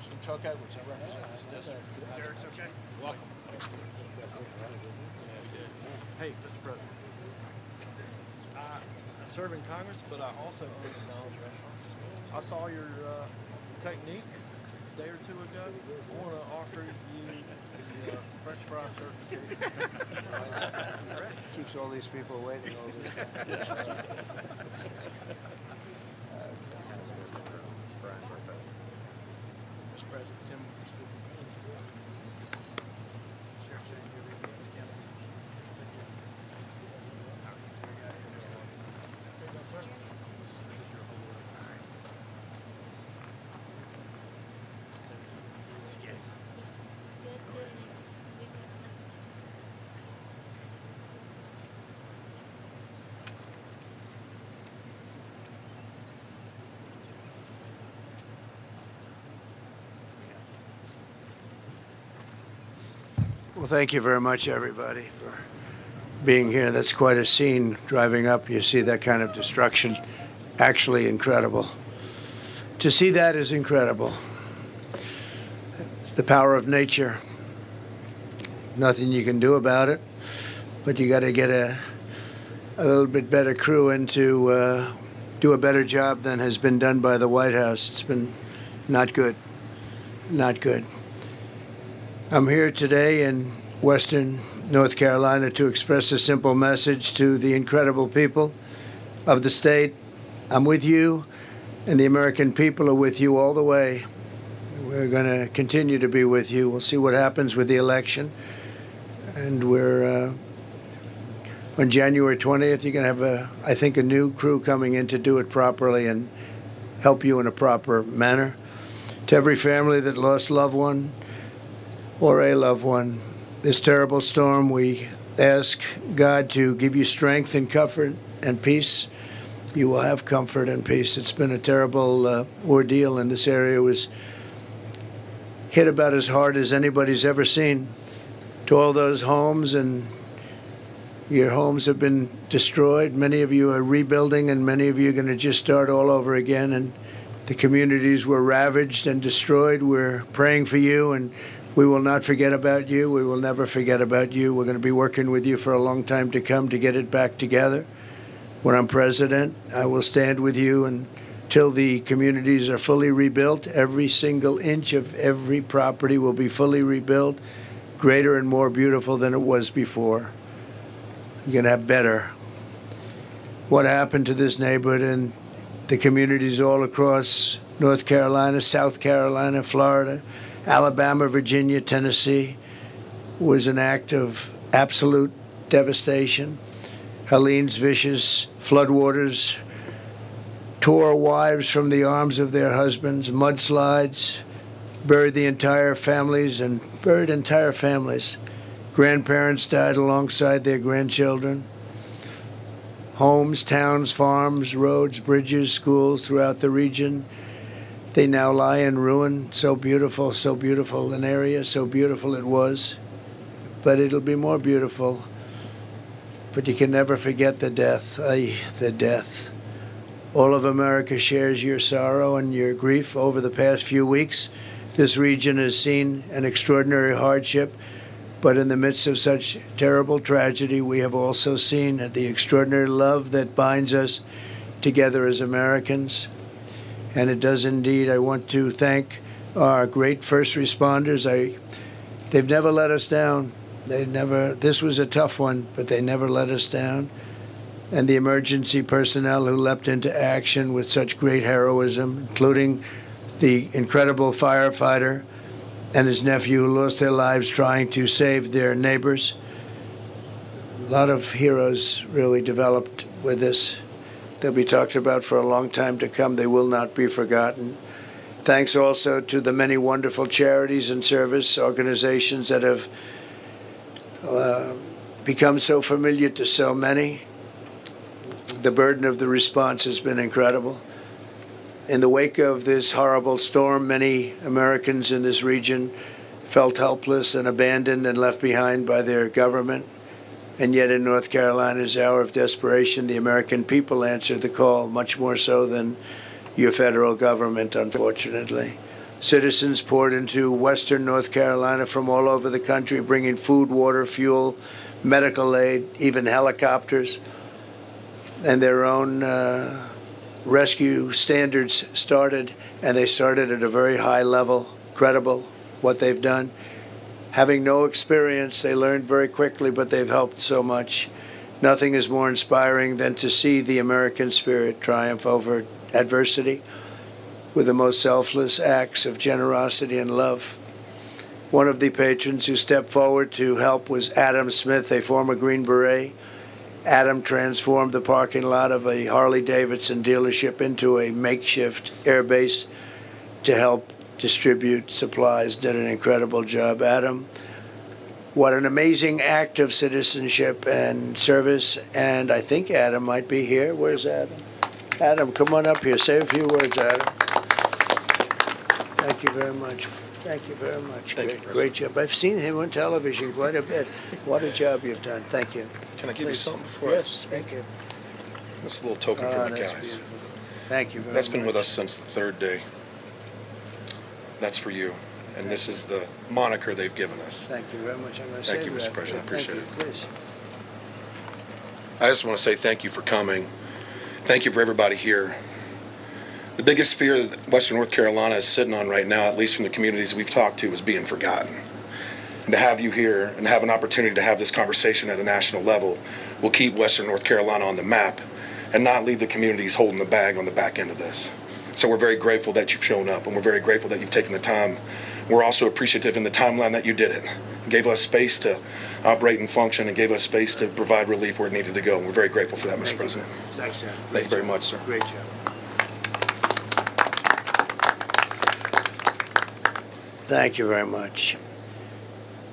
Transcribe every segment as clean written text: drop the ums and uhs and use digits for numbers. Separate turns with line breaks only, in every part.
Congressman Chuck Edwards. I represent this district.
Derek's okay?
Welcome.
Hey, Mr. President. I serve in Congress, but I also own a McDonald's restaurant. I saw your technique a day or two ago. I want to offer you the French fry certification.
Keeps all these people waiting all this time.
Mr. President, Tim.
Well, thank you very much, everybody, for being here. That's quite a scene. Driving up, you see that kind of destruction. Actually incredible. To see that is incredible. It's the power of nature. Nothing you can do about it, but you got to get a little bit better crew in to do a better job than has been done by the White House. It's been not good. Not good. I'm here today in Western North Carolina to express a simple message to the incredible people of the state. I'm with you, and the American people are with you all the way. We're going to continue to be with you. We'll see what happens with the election. And we're on January 20th, you're going to have, I think, a new crew coming in to do it properly and help you in a proper manner. To every family that lost a loved one, or a loved one, this terrible storm, we ask God to give you strength and comfort and peace. You will have comfort and peace. It's been a terrible ordeal, and this area was hit about as hard as anybody's ever seen. To all those homes, and your homes have been destroyed. Many of you are rebuilding, and many of you are going to just start all over again. And the communities were ravaged and destroyed. We're praying for you, and we will not forget about you. We will never forget about you. We're going to be working with you for a long time to come to get it back together. When I'm president, I will stand with you until the communities are fully rebuilt. Every single inch of every property will be fully rebuilt, greater and more beautiful than it was before. You're going to have better. What happened to this neighborhood and the communities all across North Carolina, South Carolina, Florida, Alabama, Virginia, Tennessee, was an act of absolute devastation. Helene's vicious floodwaters tore wives from the arms of their husbands, mudslides, buried entire families. Grandparents died alongside their grandchildren. Homes, towns, farms, roads, bridges, schools throughout the region, they now lie in ruin. So beautiful an area, so beautiful it was. But it'll be more beautiful. But you can never forget the death. The death. All of America shares your sorrow and your grief over the past few weeks. This region has seen an extraordinary hardship, but in the midst of such terrible tragedy, we have also seen the extraordinary love that binds us together as Americans. And it does indeed. I want to thank our great first responders. They've never let us down. This was a tough one, but they never let us down. And the emergency personnel who leapt into action with such great heroism, including the incredible firefighter and his nephew who lost their lives trying to save their neighbors. A lot of heroes really developed with this. They'll be talked about for a long time to come. They will not be forgotten. Thanks also to the many wonderful charities and service organizations that have become so familiar to so many. The burden of the response has been incredible. In the wake of this horrible storm, many Americans in this region felt helpless and abandoned and left behind by their government. And yet in North Carolina's hour of desperation, the American people answered the call, much more so than your federal government, unfortunately. citizens poured into western North Carolina from all over the country, bringing food, water, fuel, medical aid, even helicopters, and their own rescue standards started, and they started at a very high level, credible, what they've done. Having no experience, they learned very quickly, but they've helped so much. Nothing is more inspiring than to see the American spirit triumph over adversity with the most selfless acts of generosity and love. One of the patrons who stepped forward to help was Adam Smith, a former Green Beret. Adam transformed the parking lot of a Harley-Davidson dealership into a makeshift airbase to help distribute supplies. Did an incredible job. Adam, what an amazing act of citizenship and service. And I think Adam might be here. Where's Adam? Adam, come on up here. Say a few words, Adam. Thank you very much. Thank you very much. Great job. I've seen him on television quite a bit. What a job you've done. Thank you.
Can I give you something before
Yes,
I
thank you.
This is a little token for my
That's
guys.
beautiful. Thank you very much.
That's been with us since the third day. That's for you. And this is the moniker they've given us.
Thank you very much. I'm going to
Thank
say
you, Mr.
that.
President. I
Thank
appreciate
you. Please.
I just want to say thank you for coming. Thank you for everybody here. The biggest fear that Western North Carolina is sitting on right now, at least from the communities we've talked to, is being forgotten. And to have you here and have an opportunity to have this conversation at a national level will keep Western North Carolina on the map and not leave the communities holding the bag on the back end of this. So we're very grateful that you've shown up, and we're very grateful that you've taken the time. We're also appreciative in the timeline that you did it. You gave us space to operate and function and gave us space to provide relief where it needed to go. And we're very grateful for that, Mr. President.
Thanks, Adam.
Thank you very much, sir.
Great job. Thank you very much.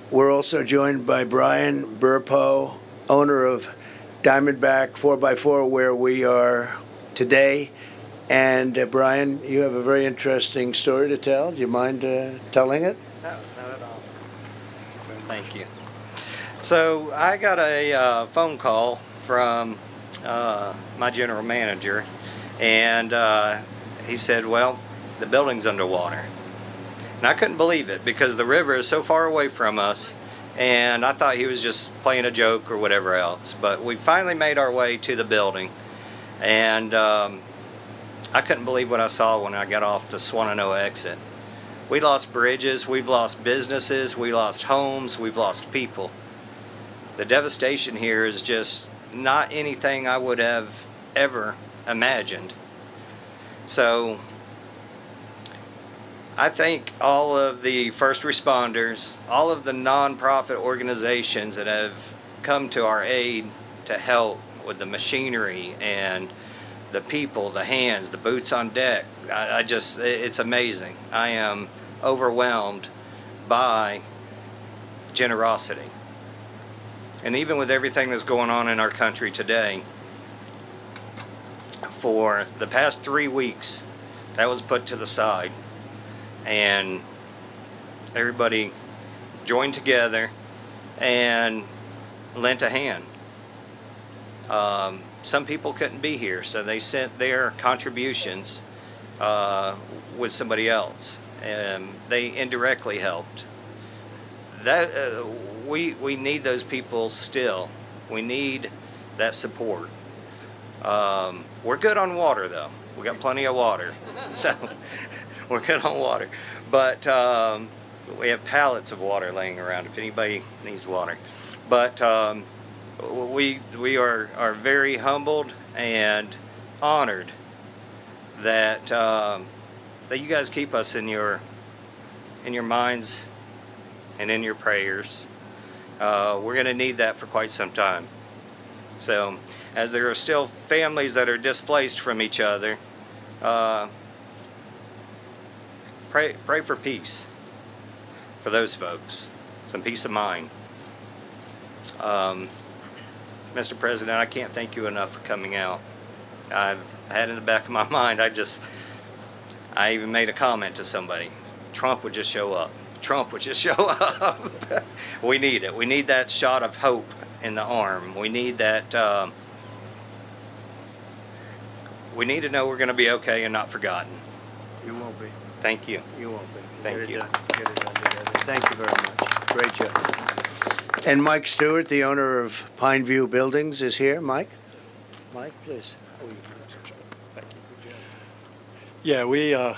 We're also joined by Brian Burpo, owner of Diamondback 4x4, where we are today. And Brian, you have a very interesting story to tell. Do you mind telling it?
No, not at all. Thank you. So I got a phone call from my general manager, and he said, well, the building's underwater. And I couldn't believe it because the river is so far away from us, and I thought he was just playing a joke or whatever else. But we finally made our way to the building, and I couldn't believe what I saw when I got off the Swannanoa exit. We lost bridges, we've lost businesses, we lost homes, we've lost people. The devastation here is just not anything I would have ever imagined. So I thank all of the first responders, all of the nonprofit organizations that have come to our aid to help with the machinery and the people, the hands, the boots on deck. I just, it's amazing. I am overwhelmed by generosity. And even with everything that's going on in our country today, for the past 3 weeks, that was put to the side. And everybody joined together and lent a hand. Some people couldn't be here, so they sent their contributions with somebody else, and they indirectly helped. That we need those people still. We need that support. We're good on water, though. We got plenty of water, so we're good on water. But we have pallets of water laying around if anybody needs water. But we are very humbled and honored that that you guys keep us in your minds and in your prayers. We're going to need that for quite some time. So, as there are still families that are displaced from each other, pray for peace for those folks, some peace of mind. Mr. President, I can't thank you enough for coming out. I've had in the back of my mind, I even made a comment to somebody. Trump would just show up. Trump would just show up. We need it. We need that shot of hope in the arm. We need that, we need to know we're going to be okay and not forgotten.
You won't be.
Thank you.
You won't be.
Thank
Get
you.
it done. Get it done together. Thank you very much. Great job. And Mike Stewart, the owner of Pineview Buildings, is here. Mike? Mike, please.
Thank you. Yeah, we had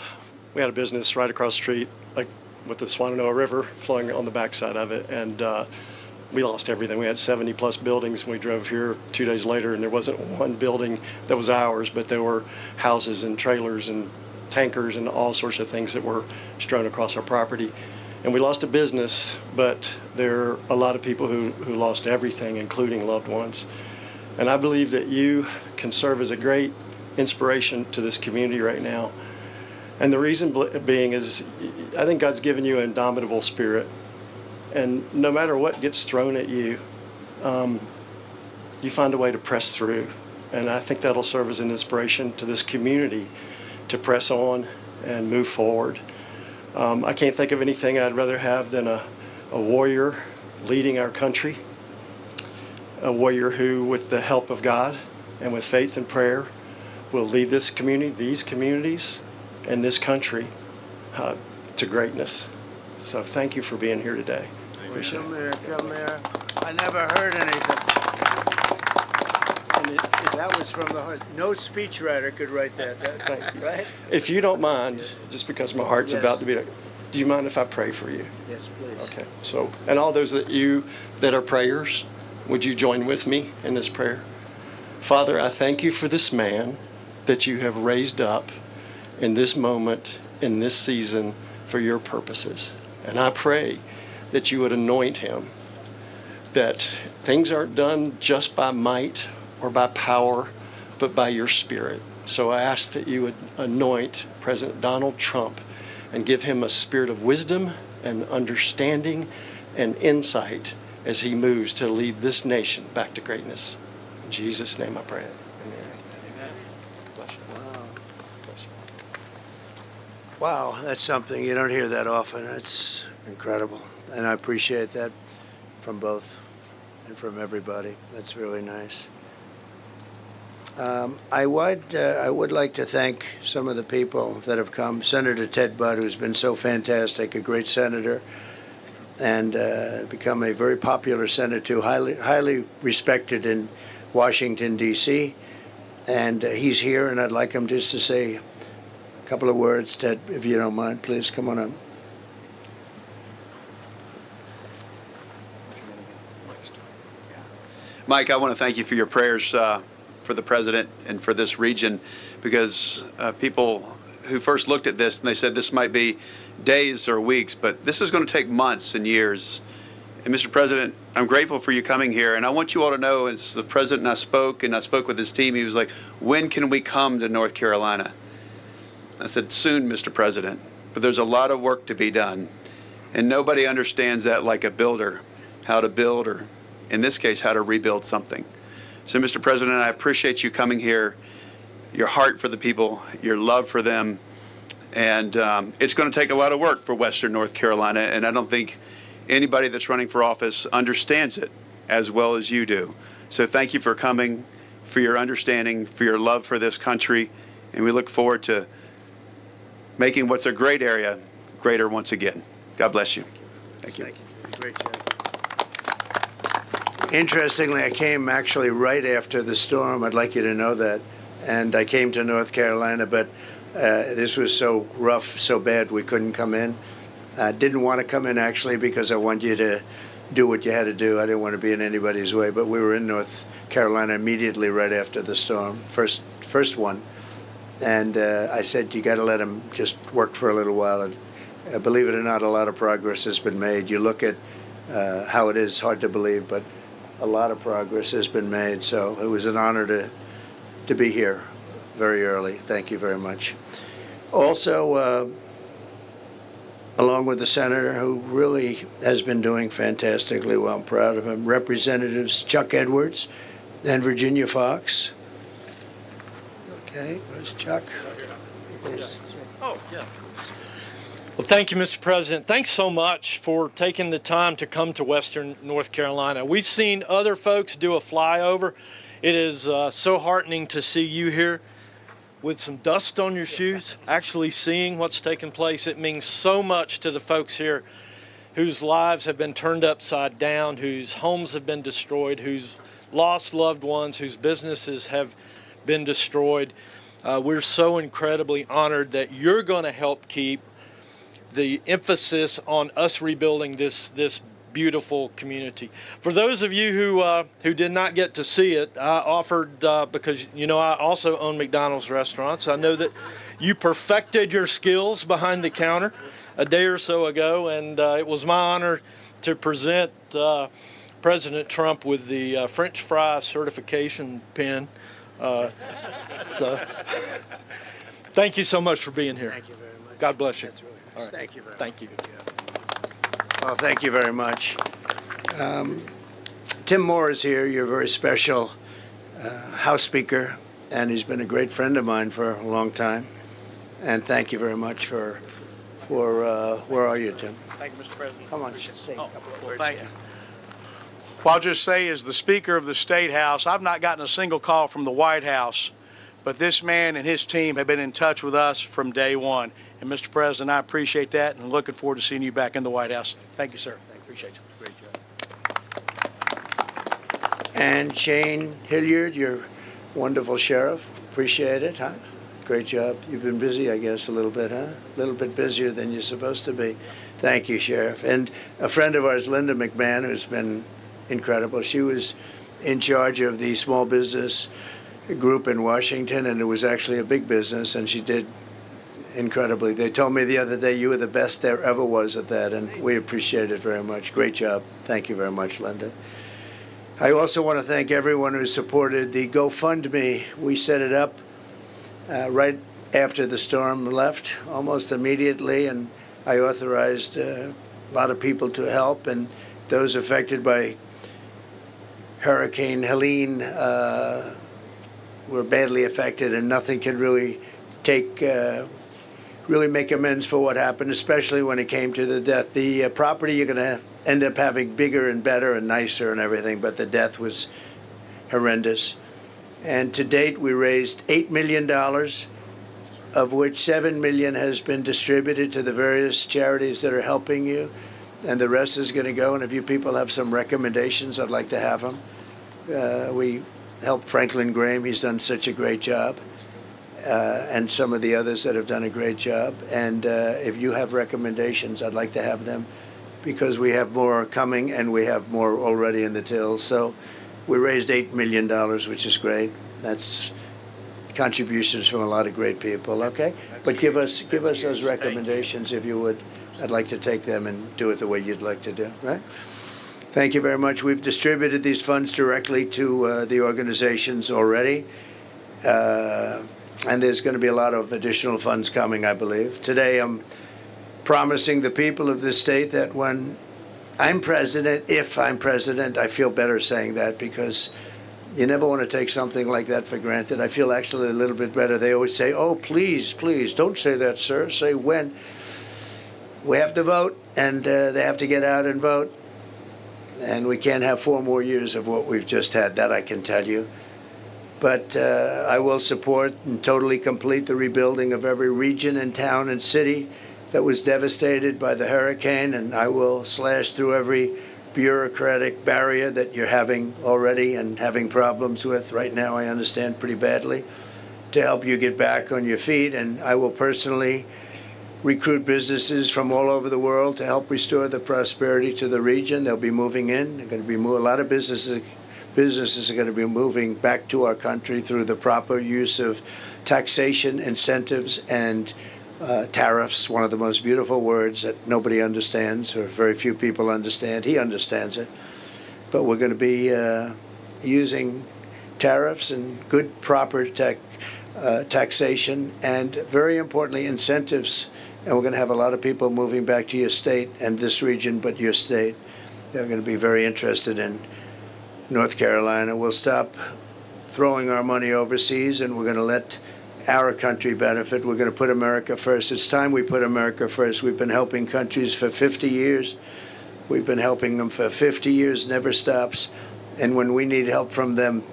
a business right across the street, like with the Swananoa River flowing on the backside of it, and we lost everything. We had 70 plus buildings when we drove here 2 days later, and there wasn't one building that was ours, but there were houses and trailers and tankers and all sorts of things that were strewn across our property. And we lost a business, but there are a lot of people who lost everything, including loved ones. And I believe that you can serve as a great inspiration to this community right now. And the reason being is I think God's given you an indomitable spirit. And no matter what gets thrown at you, you find a way to press through. And I think that'll serve as an inspiration to this community to press on and move forward. I can't think of anything I'd rather have than a warrior leading our country, a warrior who, with the help of God and with faith and prayer, will lead this community, these communities, and this country to greatness. So thank you for being here today. Appreciate
Come
it.
here, come here. I never heard anything. And that was from the heart. No speechwriter could write that,
Thank you.
right?
If you don't mind, just because my heart's
Yes.
about to beat, do you mind if I pray for you?
Yes, please.
Okay. So, and all those that are prayers, would you join with me in this prayer? Father, I thank you for this man that you have raised up in this moment, in this season, for your purposes. And I pray that you would anoint him, that things aren't done just by might or by power, but by your spirit. So I ask that you would anoint President Donald Trump and give him a spirit of wisdom and understanding and insight as he moves to lead this nation back to greatness. In Jesus' name I pray. Amen. Bless you.
Wow.
Bless you.
Wow, that's something you don't hear that often. It's incredible. And I appreciate that from both and from everybody. That's really nice. I would like to thank some of the people that have come. Senator Ted Budd, who's been so fantastic, a great senator, and become a very popular senator too, highly respected in Washington, D.C. And he's here, and I'd like him just to say a couple of words. Ted, if you don't mind, please come on up.
Mike, I want to thank you for your prayers for the president and for this region, because people who first looked at this and they said this might be days or weeks, but this is going to take months and years. And Mr. President, I'm grateful for you coming here, and I want you all to know, as the president and I spoke with his team, he was like, when can we come to North Carolina? I said, soon, Mr. President, but there's a lot of work to be done, and nobody understands that like a builder, how to build, or in this case, how to rebuild something. So, Mr. President, I appreciate you coming here, your heart for the people, your love for them, and it's going to take a lot of work for Western North Carolina, and I don't think anybody that's running for office understands it as well as you do. So thank you for coming, for your understanding, for your love for this country, and we look forward to making what's a great area greater once again. God bless you. Thank you.
Thank you. Great job. Interestingly, I came actually right after the storm. I'd like you to know that. And I came to North Carolina, but this was so rough, so bad, we couldn't come in. I didn't want to come in, actually, because I wanted you to do what you had to do. I didn't want to be in anybody's way. But we were in North Carolina immediately right after the storm, first one. And I said, you got to let them just work for a little while. And believe it or not, a lot of progress has been made. You look at how it is, hard to believe, but a lot of progress has been made. So it was an honor to be here very early. Thank you very much. Also, along with the senator, who really has been doing fantastically well, I'm proud of him, Representatives Chuck Edwards and Virginia Fox. Okay, where's Chuck? Please.
Oh, yeah. Well, thank you, Mr. President. Thanks so much for taking the time to come to Western North Carolina. We've seen other folks do a flyover. It is so heartening to see you here. with some dust on your shoes, actually seeing what's taking place. It means so much to the folks here whose lives have been turned upside down, whose homes have been destroyed, whose lost loved ones, whose businesses have been destroyed. We're so incredibly honored that you're going to help keep the emphasis on us rebuilding this beautiful community. For those of you who did not get to see it, I offered, because I also own McDonald's restaurants. I know that you perfected your skills behind the counter a day or so ago, and it was my honor to present President Trump with the French fry certification pin. So, thank you so much for being here.
Thank you very much.
God bless you.
That's really nice.
All right.
Thank you very
Thank
much.
you.
Good job. Well, thank you very much. Tim Moore is here, your very special House Speaker, and he's been a great friend of mine for a long time. And thank you very much for where are you, Tim?
Thank you, Mr. President.
Come on, say a couple of words.
Thank
yeah.
you. Well, I'll just say, as the Speaker of the State House, I've not gotten a single call from the White House, but this man and his team have been in touch with us from day one. And Mr. President, I appreciate that, and looking forward to seeing you back in the White House. Thank you, sir. Appreciate you.
Great job. And Shane Hilliard, your wonderful sheriff. Appreciate it, huh? Great job. You've been busy, I guess, a little bit, huh? A little bit busier than you're supposed to be. Thank you, Sheriff. And a friend of ours, Linda McMahon, who's been incredible. She was in charge of the small business group in Washington, and it was actually a big business, and she did incredibly. They told me the other day you were the best there ever was at that, and we appreciate it very much. Great job. Thank you very much, Linda. I also want to thank everyone who supported the GoFundMe. We set it up right after the storm left, almost immediately, and I authorized a lot of people to help, and those affected by Hurricane Helene were badly affected, and nothing can really really make amends for what happened, especially when it came to the death. The property you're going to end up having bigger and better and nicer and everything, but the death was horrendous. And to date, we raised $8 million, of which $7 million has been distributed to the various charities that are helping you, and the rest is going to go. And if you people have some recommendations, I'd like to have them. We helped Franklin Graham. He's done such a great job. And some of the others that have done a great job. And if you have recommendations, I'd like to have them, because we have more coming and we have more already in the till. So we raised $8 million, which is great. That's contributions from a lot of great people. Okay, but give us those recommendations if you would. I'd like to take them and do it the way you'd like to do. Right? Thank you very much. We've distributed these funds directly to the organizations already. And there's going to be a lot of additional funds coming, I believe. Today, I'm promising the people of this state that when I'm president, if I'm president, I feel better saying that, because you never want to take something like that for granted. I feel actually a little bit better. They always say, oh, please, please, don't say that, sir. Say when. We have to vote, and they have to get out and vote. And we can't have 4 more years of what we've just had. That I can tell you. But I will support and totally complete the rebuilding of every region and town and city that was devastated by the hurricane, and I will slash through every bureaucratic barrier that you're having already and having problems with right now, I understand pretty badly, to help you get back on your feet. And I will personally recruit businesses from all over the world to help restore the prosperity to the region. They'll be moving in. There are going to be a lot of businesses are going to be moving back to our country through the proper use of taxation, incentives, and tariffs, one of the most beautiful words that nobody understands, or very few people understand. He understands it. But we're going to be using tariffs and good, proper taxation, and very importantly, incentives. And we're going to have a lot of people moving back to your state and this region, but your state. They're going to be very interested in North Carolina. We'll stop throwing our money overseas, and we're going to let our country benefit. We're going to put America first. It's time we put America first. We've been helping countries for 50 years. We've been helping them for 50 years, never stops. And when we need help from them,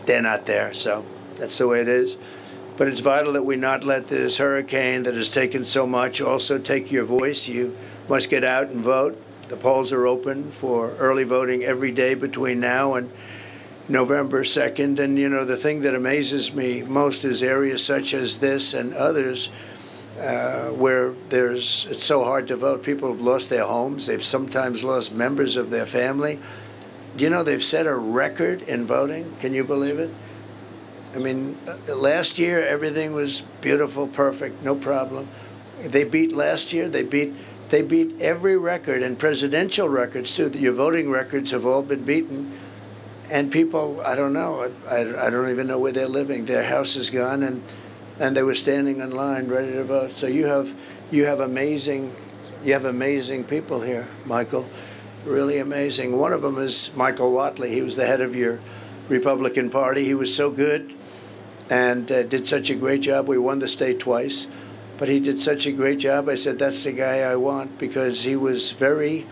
they're not there. So that's the way it is. But it's vital that we not let this hurricane that has taken so much also take your voice. You must get out and vote. The polls are open for early voting every day between now and November 2nd. And, you know, the thing that amazes me most is areas such as this and others where it's so hard to vote. People have lost their homes. They've sometimes lost members of their family. Do you know they've set a record in voting? Can you believe it? I mean, last year everything was beautiful, perfect, no problem. They beat last year. They beat every record, and presidential records too. Your voting records have all been beaten, and people, I don't know. I don't even know where they're living. Their house is gone, and they were standing in line ready to vote. So you have amazing people here, Michael. Really amazing. One of them is Michael Whatley. He was the head of your Republican Party. He was so good and did such a great job. We won the state twice, but he did such a great job. I said, that's the guy I want, because he was very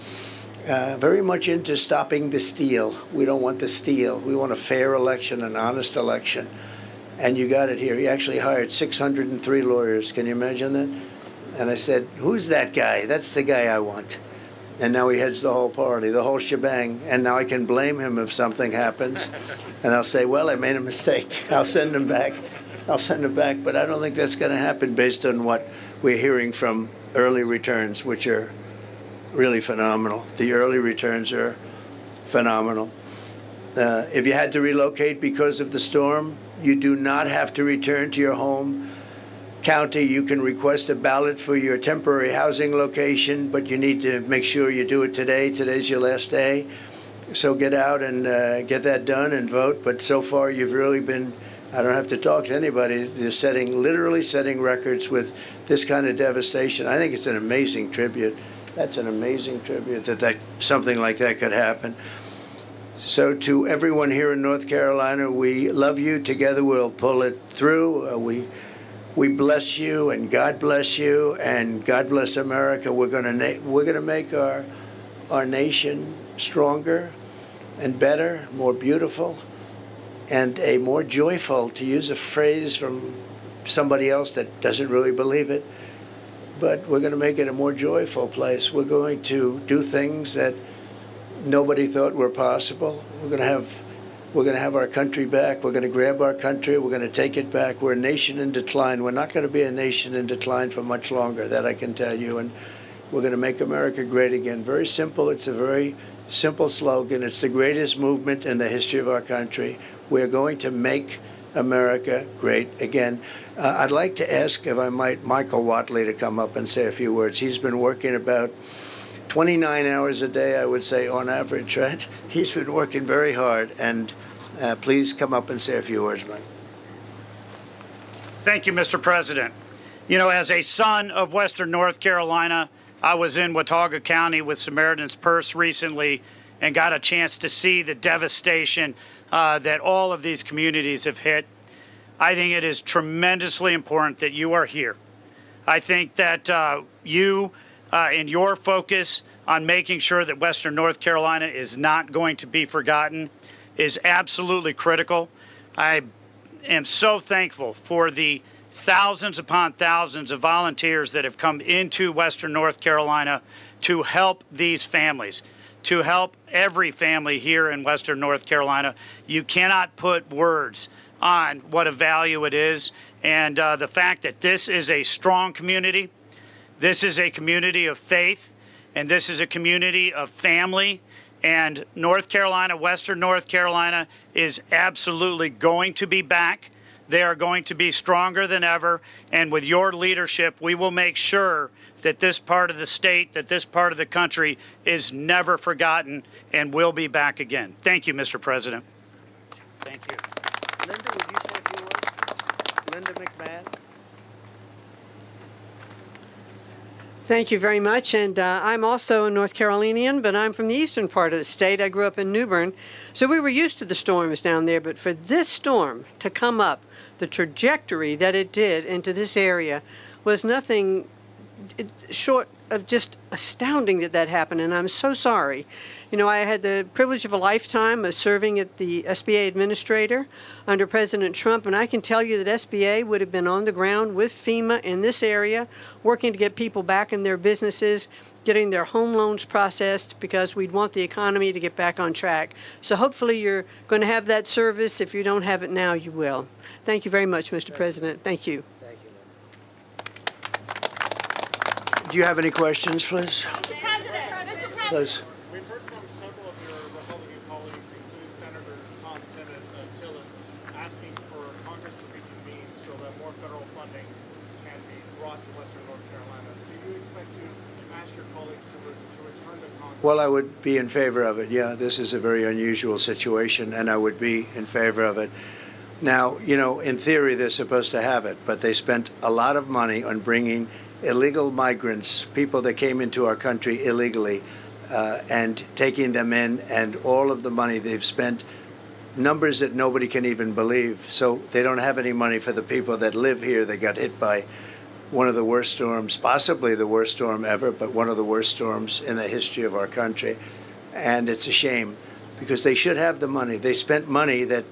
much into stopping the steal. We don't want the steal. We want a fair election, an honest election. And you got it here. He actually hired 603 lawyers. Can you imagine that? And I said, who's that guy? That's the guy I want. And now he heads the whole party, the whole shebang. And now I can blame him if something happens. And I'll say, well, I made a mistake. I'll send him back. But I don't think that's going to happen based on what we're hearing from early returns, which are really phenomenal. The early returns are phenomenal. If you had to relocate because of the storm, you do not have to return to your home county. You can request a ballot for your temporary housing location, but you need to make sure you do it today. Today's your last day. So get out and get that done and vote. But so far, you've really been, I don't have to talk to anybody. They're literally setting records with this kind of devastation. I think it's an amazing tribute. That's an amazing tribute that something like that could happen. So to everyone here in North Carolina, we love you. Together we'll pull it through. We bless you, and God bless you, and God bless America. We're going to make our nation stronger and better, more beautiful, and a more joyful, to use a phrase from somebody else that doesn't really believe it. But we're going to make it a more joyful place. We're going to do things that nobody thought were possible. We're going to have our country back. We're going to grab our country. We're going to take it back. We're a nation in decline. We're not going to be a nation in decline for much longer, that I can tell you. And we're going to make America great again. Very simple. It's a very simple slogan. It's the greatest movement in the history of our country. We're going to make America great again. I'd like to ask, if I might, Michael Whatley to come up and say a few words. He's been working about 29 hours a day, I would say, on average, right? He's been working very hard, and please come up and say a few words, Mike.
Thank you, Mr. President. You know, as a son of Western North Carolina, I was in Watauga County with Samaritan's Purse recently and got a chance to see the devastation that all of these communities have hit. I think it is tremendously important that you are here. I think that you and your focus on making sure that Western North Carolina is not going to be forgotten is absolutely critical. I am so thankful for the thousands upon thousands of volunteers that have come into Western North Carolina to help these families, to help every family here in Western North Carolina. You cannot put words on what a value it is, and the fact that this is a strong community, this is a community of faith, and this is a community of family, and North Carolina, Western North Carolina is absolutely going to be back. They are going to be stronger than ever, and with your leadership, we will make sure that this part of the state, that this part of the country is never forgotten and will be back again. Thank you, Mr. President. Thank you.
Linda, would you say a few words? Linda McMahon.
Thank you very much. And I'm also a North Carolinian, but I'm from the eastern part of the state. I grew up in New Bern, so we were used to the storms down there. But for this storm to come up, the trajectory that it did into this area was nothing short of just astounding that happened. And I'm so sorry You know, I had the privilege of a lifetime of serving at the SBA administrator under President Trump, and I can tell you that SBA would have been on the ground with FEMA in this area, working to get people back in their businesses, getting their home loans processed, because we'd want the economy to get back on track. So hopefully you're going to have that service. If you don't have it now, you will. Thank you very much, Mr. President. Thank you.
Thank you. Do you have any questions, please? Please.
We've heard from several of your Republican colleagues, including Senator Tom Tillis, asking for Congress to reconvene so that more federal funding can be brought to Western North Carolina. Do you expect to ask your colleagues to return to Congress?
Well, I would be in favor of it. Yeah, this is a very unusual situation, and I would be in favor of it. Now, you know, in theory, they're supposed to have it, but they spent a lot of money on bringing illegal migrants, people that came into our country illegally, and taking them in, and all of the money they've spent, numbers that nobody can even believe. So they don't have any money for the people that live here that got hit by one of the worst storms, possibly the worst storm ever, but one of the worst storms in the history of our country. And it's a shame, because they should have the money. They spent money that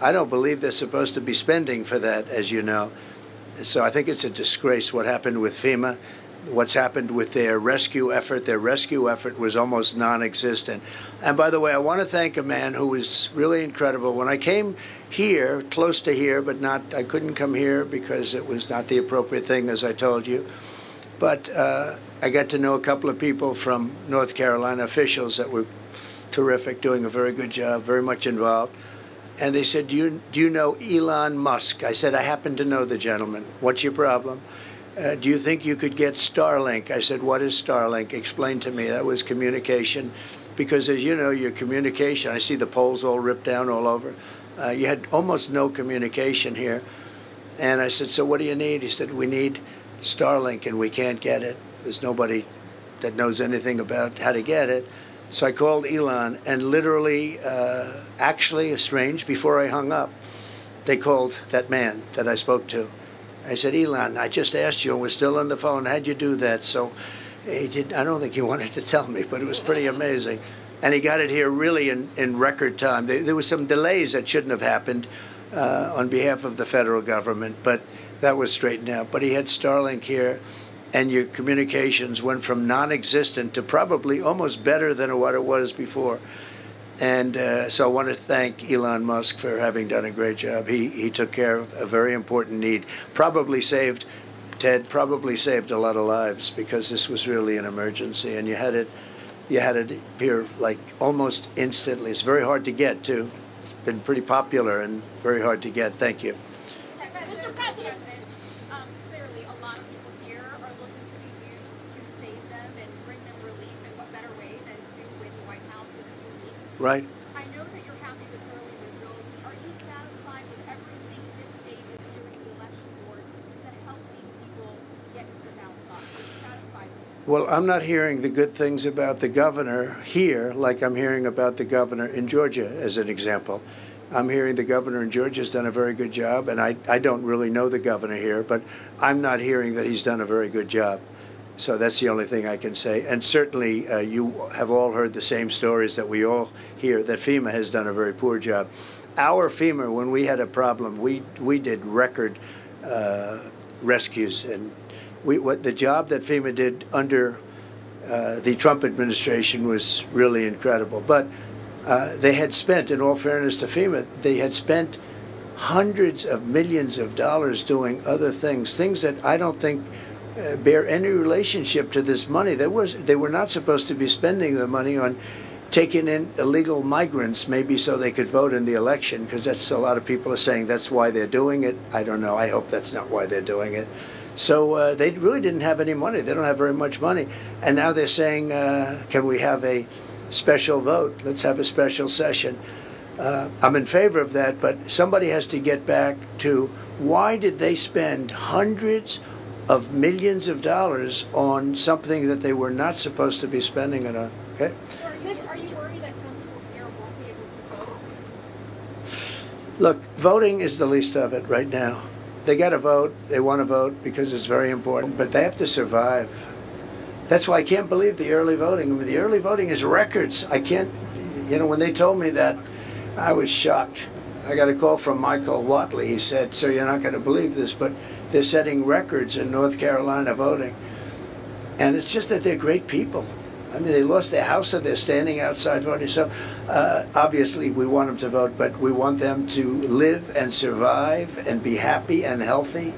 I don't believe they're supposed to be spending for that, as you know. So I think it's a disgrace what happened with FEMA, what's happened with their rescue effort. Their rescue effort was almost non-existent. And by the way, I want to thank a man who was really incredible. When I came here, close to here, but not, I couldn't come here because it was not the appropriate thing, as I told you. But I got to know a couple of people from North Carolina, officials that were terrific, doing a very good job, very much involved. And they said, do you know Elon Musk? I said, I happen to know the gentleman. What's your problem? Do you think you could get Starlink? I said, what is Starlink? Explain to me. That was communication. Because as you know, your communication, I see the poles all ripped down all over. You had almost no communication here. And I said, so what do you need? He said, we need Starlink and we can't get it. There's nobody that knows anything about how to get it. So I called Elon, and literally, actually, strange, before I hung up, they called that man that I spoke to. I said, Elon, I just asked you, and we're still on the phone. How'd you do that? So he did. I don't think he wanted to tell me, but it was pretty amazing. And he got it here really in record time. There was some delays that shouldn't have happened on behalf of the federal government, but that was straightened out. But he had Starlink here, and your communications went from non-existent to probably almost better than what it was before. And so I want to thank Elon Musk for having done a great job. He took care of a very important need. Probably saved a lot of lives, because this was really an emergency, and you had it here like almost instantly. It's very hard to get too. It's been pretty popular and very hard to get. Thank you.
Mr. President, clearly a lot of people here are looking to you to save them and bring them relief, and what better way than to win the White House in 2 weeks?
Right.
I know that you're happy with early results. Are you satisfied with everything this state is doing, the election boards, to help these people get to the ballot box? Are you satisfied with it?
Well, I'm not hearing the good things about the governor here like I'm hearing about the governor in Georgia, as an example. I'm hearing the governor in Georgia has done a very good job, and I don't really know the governor here, but I'm not hearing that he's done a very good job. So that's the only thing I can say. And certainly you have all heard the same stories that we all hear, that FEMA has done a very poor job. Our FEMA, when we had a problem, we did record rescues, and the job that FEMA did under the Trump administration was really incredible. But they had spent, in all fairness to FEMA, they had spent hundreds of millions of dollars doing other things that I don't think bear any relationship to this money. They were not supposed to be spending the money on taking in illegal migrants, maybe so they could vote in the election, because that's a lot of people are saying that's why they're doing it. I don't know. I hope that's not why they're doing it. So they really didn't have any money. They don't have very much money. And now they're saying, can we have a special vote? Let's have a special session. I'm in favor of that, but somebody has to get back to why did they spend hundreds of millions of dollars on something that they were not supposed to be spending it on? Okay.
So are you worried that some people here won't be able to vote?
Look, voting is the least of it right now. They got to vote. They want to vote because it's very important, but they have to survive. That's why I can't believe the early voting. I mean, the early voting is records. I can't, when they told me that, I was shocked. I got a call from Michael Watley. He said, "Sir, you're not going to believe this, but they're setting records in North Carolina voting." And it's just that they're great people. I mean, they lost their house and they're standing outside voting. So obviously we want them to vote, but we want them to live and survive and be happy and healthy,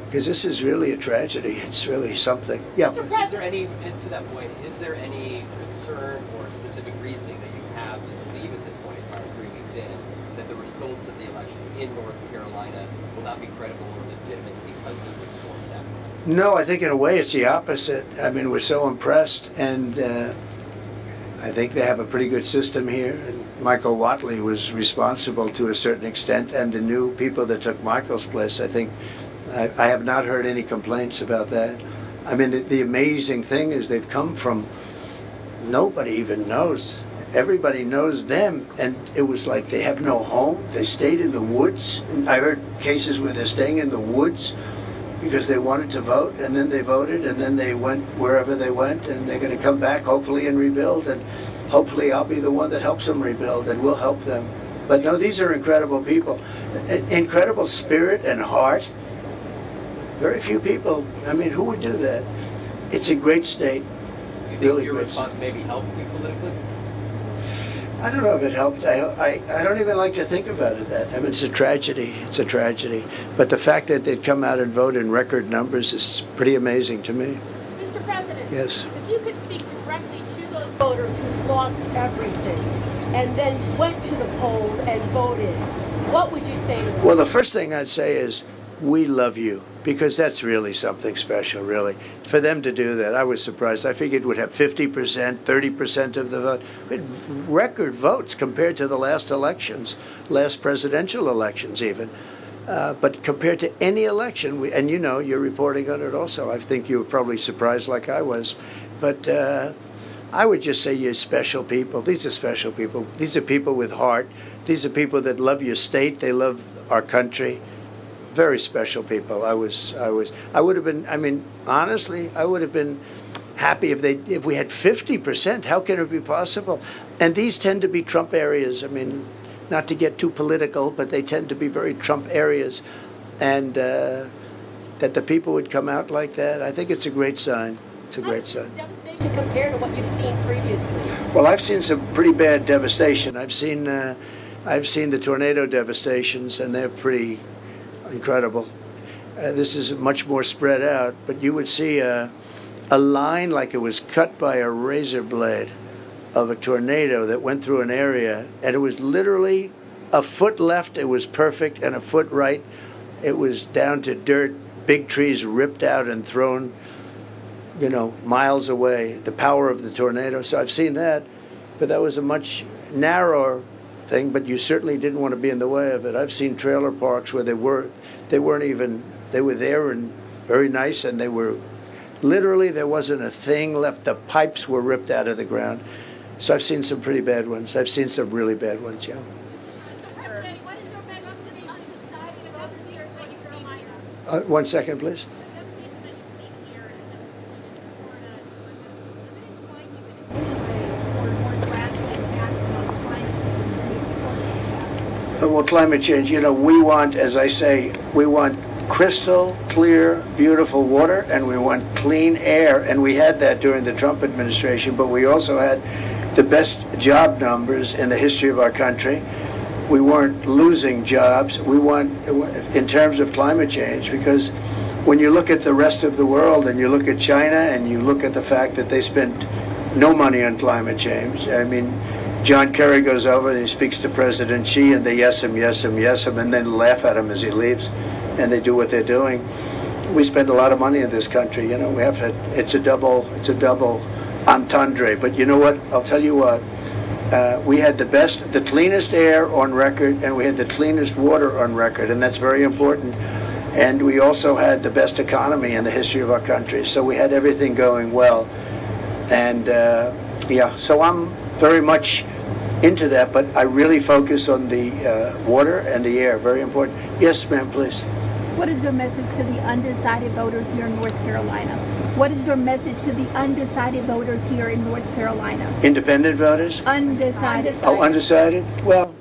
because this is really a tragedy. It's really something. Yeah.
Is there any, and to that point, is there any concern or specific reasoning that you have to believe at this point in time, 3 weeks in, that the results of the election in North Carolina will not be credible or legitimate because of the storms after?
No, I think in a way it's the opposite. I mean, we're so impressed, and I think they have a pretty good system here. And Michael Watley was responsible to a certain extent, and the new people that took Michael's place, I think, I have not heard any complaints about that. I mean, the amazing thing is they've come from, nobody even knows. Everybody knows them, and it was like they have no home. They stayed in the woods. I heard cases where they're staying in the woods because they wanted to vote, and then they voted, and then they went wherever they went, and they're going to come back hopefully and rebuild, and hopefully I'll be the one that helps them rebuild, and we'll help them. But no, these are incredible people. Incredible spirit and heart. Very few people, I mean, who would do that? It's a great state.
Do you think
Really
your
great
response maybe helped you politically?
I don't know if it helped. I don't even like to think about it that. I mean, it's a tragedy. It's a tragedy. But the fact that they'd come out and vote in record numbers is pretty amazing to me.
Mr. President,
Yes.
if you could speak directly to those voters who lost everything and then went to the polls and voted, what would you say to them?
Well, the first thing I'd say is, we love you, because that's really something special, really. For them to do that, I was surprised. I figured we'd have 50%, 30% of the vote. We had record votes compared to the last elections, last presidential elections even. But compared to any election, and you're reporting on it also. I think you were probably surprised like I was. But I would just say you're special people. These are special people. These are people with heart. These are people that love your state. They love our country. Very special people. I would have been, I mean, honestly, I would have been happy if we had 50%. How can it be possible? And these tend to be Trump areas. I mean, not to get too political, but they tend to be very Trump areas. And that the people would come out like that, I think it's a great sign. It's a great sign.
Devastation compared to what you've seen previously?
Well, I've seen some pretty bad devastation. I've seen the tornado devastations, and they're pretty incredible. This is much more spread out, but you would see a line like it was cut by a razor blade of a tornado that went through an area, and it was literally a foot left, it was perfect, and a foot right, it was down to dirt, big trees ripped out and thrown, miles away, the power of the tornado. So I've seen that, but that was a much narrower thing, but you certainly didn't want to be in the way of it. I've seen trailer parks where they were there and very nice, and they were literally, there wasn't a thing left. The pipes were ripped out of the ground. So I've seen some pretty bad ones. I've seen some really bad ones, yeah.
What is your message on deciding about the earthquake in Carolina?
1 second, please. Well, climate change, we want, as I say, we want crystal clear, beautiful water, and we want clean air, and we had that during the Trump administration, but we also had the best job numbers in the history of our country. We weren't losing jobs. We want, in terms of climate change, because when you look at the rest of the world and you look at China and you look at the fact that they spent no money on climate change, I mean, John Kerry goes over and he speaks to President Xi, and they yes him, and then laugh at him as he leaves, and they do what they're doing. We spend a lot of money in this country. We have to. It's a double entendre. But you know what? I'll tell you what. We had the cleanest air on record, and we had the cleanest water on record, and that's very important. And we also had the best economy in the history of our country. So we had everything going well. And so I'm very much into that, but I really focus on the water and the air. Very important. Yes, ma'am, please.
What is your message to the undecided voters here in North Carolina? What is your message to the undecided voters here in North Carolina?
Independent voters?
Undecided.
Oh, undecided? Well,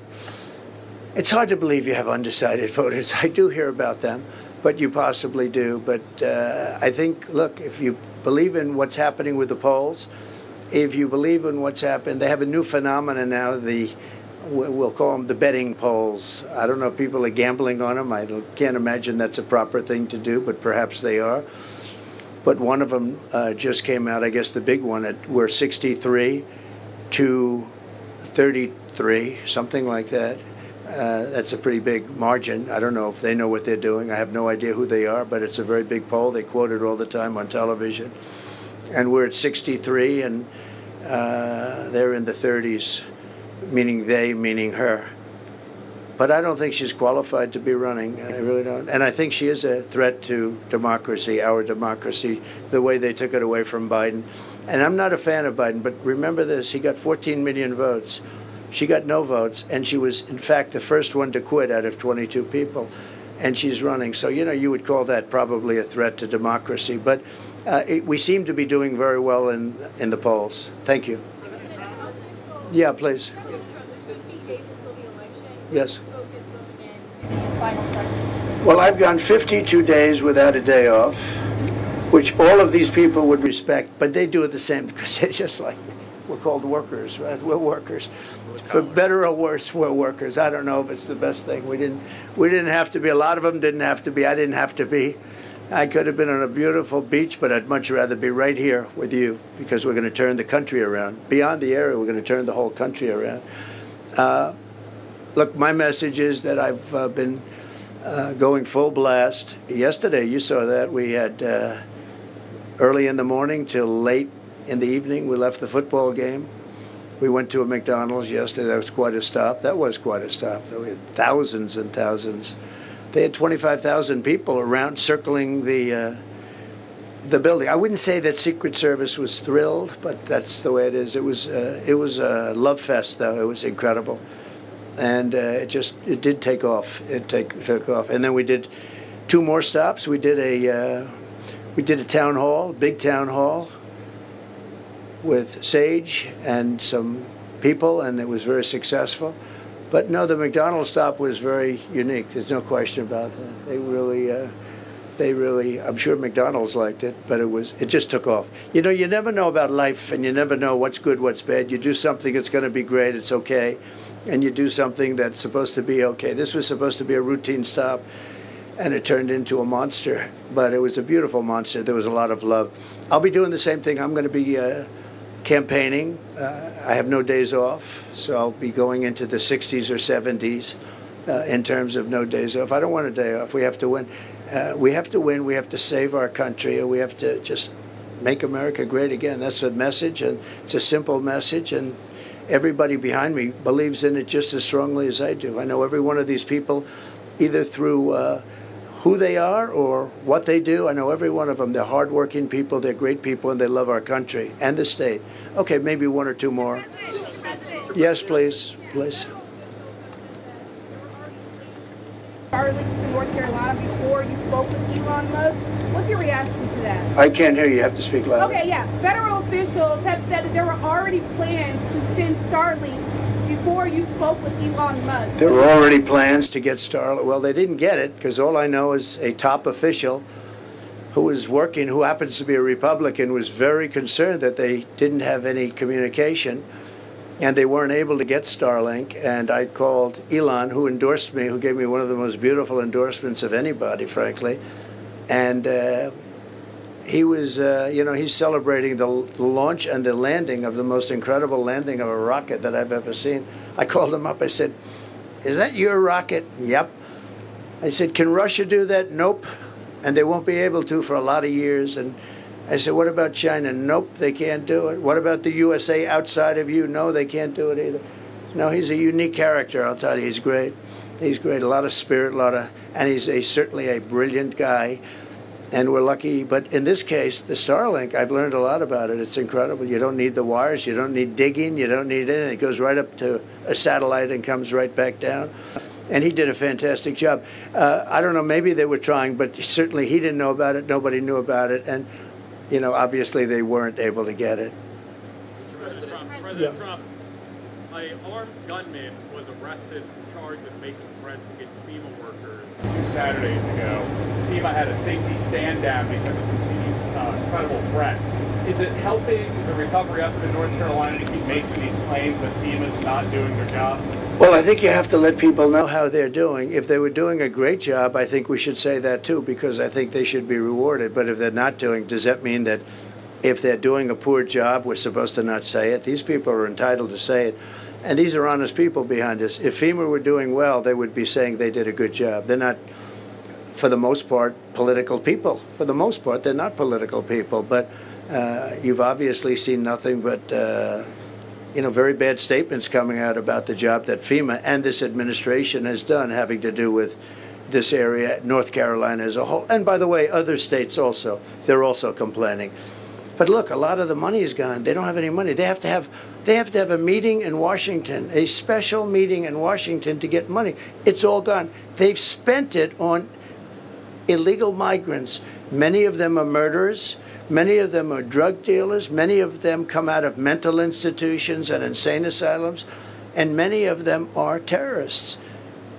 it's hard to believe you have undecided voters. I do hear about them, but you possibly do. But I think, look, if you believe in what's happening with the polls, if you believe in what's happened, they have a new phenomenon now, we'll call them the betting polls. I don't know if people are gambling on them. I can't imagine that's a proper thing to do, but perhaps they are. But one of them just came out, I guess the big one, we're 63 to 33, something like that. That's a pretty big margin. I don't know if they know what they're doing. I have no idea who they are, but it's a very big poll. They quote it all the time on television. And we're at 63, and they're in the 30s, meaning they, meaning her. But I don't think she's qualified to be running. I really don't. And I think she is a threat to democracy, our democracy, the way they took it away from Biden. And I'm not a fan of Biden, but remember this, he got 14 million votes. She got no votes, and she was, in fact, the first one to quit out of 22 people. And she's running. So, you would call that probably a threat to democracy. But we seem to be doing very well in the polls. Thank you. Yeah, please. Yes. Well, I've gone 52 days without a day off, which all of these people would respect, but they do it the same because they're just like, we're called workers, right? We're workers. For better or worse, we're workers. I don't know if it's the best thing. We didn't have to be. A lot of them didn't have to be. I didn't have to be. I could have been on a beautiful beach, but I'd much rather be right here with you because we're going to turn the country around. Beyond the area, we're going to turn the whole country around. Look, my message is that I've been going full blast. Yesterday, you saw that. We had early in the morning till late in the evening, we left the football game. We went to a McDonald's yesterday. That was quite a stop. That was quite a stop. We had thousands and thousands. They had 25,000 people around circling the building. I wouldn't say that Secret Service was thrilled, but that's the way it is. It was a love fest, though. It was incredible, and it did take off. It took off, and then we did 2 more stops. We did a town hall, big town hall, with Sage and some people, and it was very successful. But no, the McDonald's stop was very unique. There's no question about that. They really, I'm sure McDonald's liked it, but it just took off. You never know about life, and you never know what's good, what's bad. You do something that's going to be great, it's okay, and you do something that's supposed to be okay. This was supposed to be a routine stop, and it turned into a monster, but it was a beautiful monster. There was a lot of love. I'll be doing the same thing. I'm going to be campaigning. I have no days off, so I'll be going into the 60s or 70s in terms of no days off. I don't want a day off. We have to win. We have to win. We have to save our country, and we have to just make America great again. That's the message, and it's a simple message, and everybody behind me believes in it just as strongly as I do. I know every one of these people, either through who they are or what they do. I know every one of them. They're hardworking people, they're great people, and they love our country and the state. Okay, maybe 1 or 2 more. Yes, please.
Starlinks to North Carolina before you spoke with Elon Musk. What's your reaction to that?
I can't hear you. You have to speak louder.
Okay, yeah. Federal officials have said that there were already plans to send Starlinks before you spoke with Elon Musk.
There were already plans to get Starlink. Well, they didn't get it because all I know is a top official who was working, who happens to be a Republican, was very concerned that they didn't have any communication and they weren't able to get Starlink. And I called Elon, who endorsed me, who gave me one of the most beautiful endorsements of anybody, frankly. And he was, he's celebrating the launch and the landing of the most incredible landing of a rocket that I've ever seen. I called him up. I said, "Is that your rocket?" "Yep." I said, "Can Russia do that?" "Nope. And they won't be able to for a lot of years." And I said, "What about China?" "Nope, they can't do it." "What about the USA outside of you?" "No, they can't do it either." No, he's a unique character, I'll tell you. He's great. He's great. A lot of spirit, and he's certainly a brilliant guy. And we're lucky. But in this case, the Starlink, I've learned a lot about it. It's incredible. You don't need the wires. You don't need digging. You don't need anything. It goes right up to a satellite and comes right back down. And he did a fantastic job. I don't know, maybe they were trying, but certainly he didn't know about it. Nobody knew about it. And, you know, obviously they weren't able to get it.
President Trump, an armed gunman was arrested and charged with making threats against FEMA workers 2 Saturdays ago. FEMA had a safety stand down because of continued credible threats. Is it helping the recovery effort in North Carolina to keep making these claims that FEMA's not doing their job?
Well, I think you have to let people know how they're doing. If they were doing a great job, I think we should say that too, because I think they should be rewarded. But if they're not doing, does that mean that if they're doing a poor job, we're supposed to not say it? These people are entitled to say it. And these are honest people behind us. If FEMA were doing well, they would be saying they did a good job. They're not, for the most part, political people. For the most part, they're not political people. But you've obviously seen nothing but very bad statements coming out about the job that FEMA and this administration has done having to do with this area, North Carolina as a whole. And by the way, other states also, they're also complaining. But look, a lot of the money is gone. They don't have any money. They have to have a meeting in Washington, a special meeting in Washington to get money. It's all gone. They've spent it on illegal migrants. Many of them are murderers. Many of them are drug dealers. Many of them come out of mental institutions and insane asylums. And many of them are terrorists.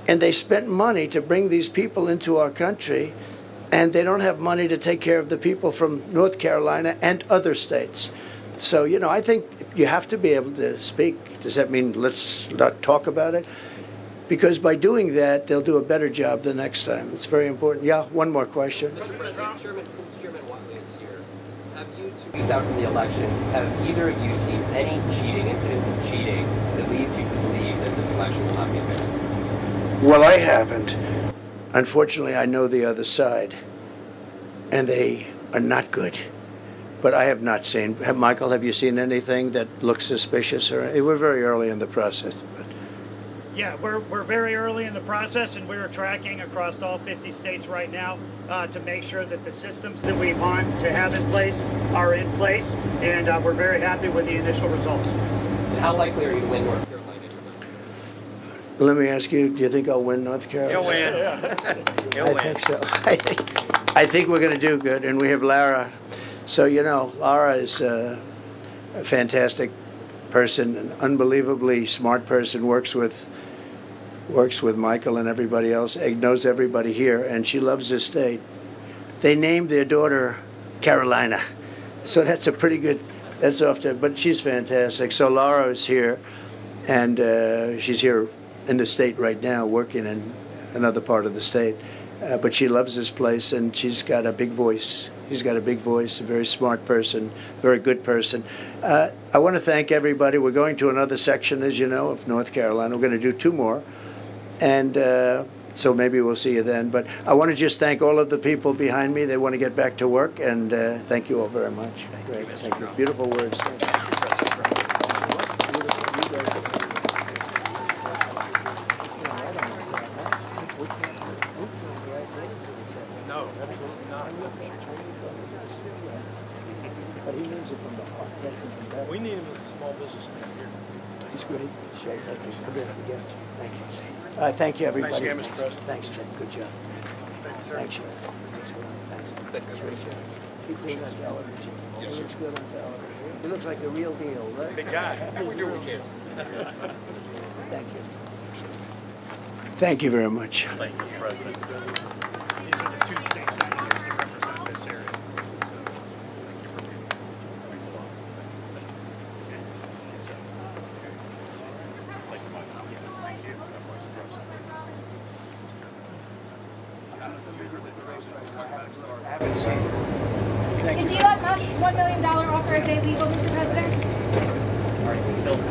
And they spent money to bring these people into our country, and they don't have money to take care of the people from North Carolina and other states. So, I think you have to be able to speak. Does that mean let's not talk about it? Because by doing that, they'll do a better job the next time. It's very important. Yeah, one more question.
Mr. President, since Chairman Watley is here, have you, 2 weeks out from the election, have either of you seen any incidents of cheating that leads you to believe that this election will not be fair?
Well, I haven't. Unfortunately, I know the other side, and they are not good. But I have not seen. Michael, have you seen anything that looks suspicious? We're very early in the process. But.
Yeah, we're very early in the process, and we're tracking across all 50 states right now to make sure that the systems that we want to have in place are in place, and we're very happy with the initial results.
And how likely are you to win North Carolina?
Let me ask you, do you think I'll win North Carolina?
You'll win.
I think so. I think we're going to do good, and we have Lara. So, Lara is a fantastic person, an unbelievably smart person, works with Michael and everybody else, knows everybody here, and she loves this state. They named their daughter Carolina. So that's a pretty good, that's off to, but she's fantastic. So Lara is here, and she's here in the state right now, working in another part of the state. But she loves this place, and she's got a big voice. She's got a big voice, a very smart person, very good person. I want to thank everybody. We're going to another section, as you know, of North Carolina. We're going to do 2 more. And so maybe we'll see you then. But I want to just thank all of the people behind me. They want to get back to work, and thank you all very much. Great. Thank you. Beautiful words. Thank you.
No, absolutely not.
But he means it from the heart. That's even better.
We need him as a small businessman here.
He's great. Sure. Thank you. Come here. Again. Thank you. Thank you, everybody.
Thanks again, Mr. President.
Thanks, Jim. Good job.
Thank you, sir.
Thanks, you. Thanks. Great job. Keep doing that television.
Yes,
He looks
sir.
good on television. He looks like the real deal, right?
Big guy.
We do what we can.
Thank you. Thank you very much.
Thank you, Mr. President. These are the 2 state senators that represent this area. Thanks a lot.
I haven't seen it. Thank
Is
you.
Elon Musk's $1 million offer a day legal, Mr. President?
Still.